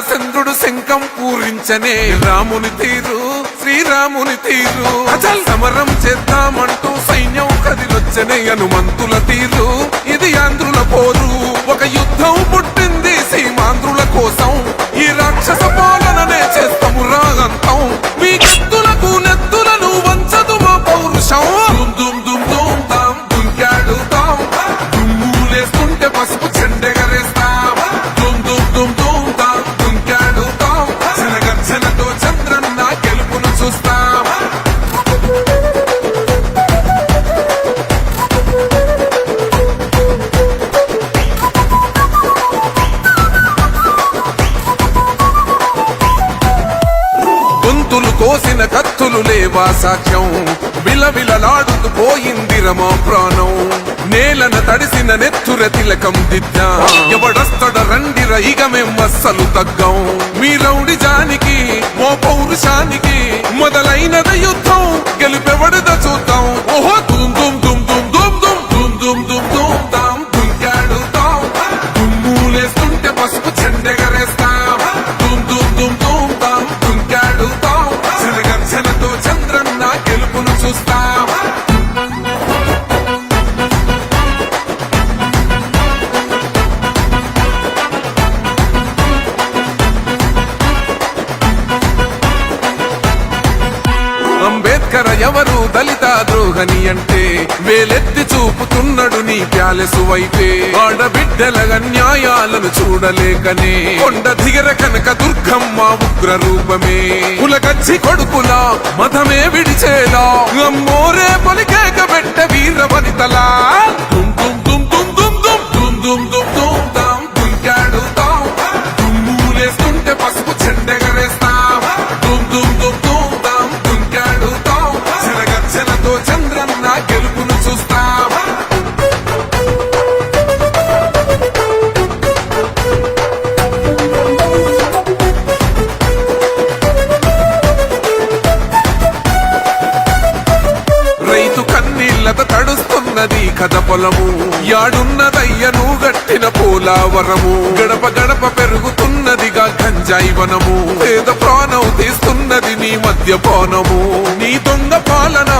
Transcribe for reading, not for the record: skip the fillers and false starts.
చంద్రుడు శంఖం పూరించనే రాముని తీరు శ్రీరాముని తీరు అచల్ సమరం చేద్దామంటూ సైన్యం కదిలొచ్చనే హనుమంతుల తీరు ఇది ఆంధ్రుల పోరు ఒక యుద్ధం పుట్టింది సీమాంధ్రుల కోసం ఈ రాక్షస పాలననే చేస్తాము రాగంతం మీ కత్తులకు నెత్తులను వంచదు మా పౌరుషం దుమ్ దుమ్ దుమ్ తాం దుంకాడుతాం దుమ్ములేస్తుంటే పసుపు చెండెగరేస్తాం దుమ్ దుమ్ దుమ్ దుమ్ తాం దుంకాడుతాం జనగర్జనతో చంద్రన్న గెలుపును చూస్తాం గొంతులు కోసిన కత్తులు లేవా సాక్ష్యం విలవిలలాడుతూ పోయింది రమా ప్రాణం నేలన తడిసిన నెత్తుర తిలకం దిద్దా ఎవడొస్తడ రండిర ఇక మేం అస్సలు తగ్గం మీ రౌడి జానికి మో పౌరుషానికి మొదలైనద యుద్ధం గెలుపెవడద చూద్దాం ఓహో దుమ్ దుమ్ దుమ్ దుమ్ దుమ్ దుమ్ దుమ్ దుమ్ దుమ్ దుమ్ తాం దుంకాడుతాం దుమ్ములేస్తుంటే పసుపు చెండెగరేస్తాం దుమ్ దుమ్ దుమ్ దుమ్ తాం దుంకాడుతాం జనగర్జనతో చంద్రన్న గెలుపును చూస్తాం అంబేద్కర్ ఎవరు దళిత ద్రోహని అంటే వేలెత్తి చూపుతున్నాడు నీ ప్యాలెసు వైపే ఆడబిడ్డల న్యాయాలను చూడలేకనే కొండ దిగర కనక దుర్గమ్మ ఉగ్ర రూపమే కులకచ్చి కొడుకులా మతమే విడిచేలా అమ్మోరే పొలికేక పెట్ట వీర వనితలా దుమ్ దుమ్ దుమ్ దుమ్ దుమ్ దుమ్ దుమ్ దుమ్ దుమ్ తాం దుంకాడుతాం దుమ్ములేస్తుంటే పసుపు చెండెగరేస్తాం దుమ్ దుమ్ దుమ్ దుమ్ తాం దుంకాడుతాం జనగర్జనతో చంద్రన్న గెలుపును చూస్తాం రైతు కన్నీళ్లత తడుస్తున్నది కథ పొలము యాడున్నదయ్యను గట్టిన పోలావరము గడప గడప పెరుగుతున్నదిగా గంజాయి వనము పేద ప్రాణం తీస్తున్నది నీ మద్యపానము నీ దొంగ పాలన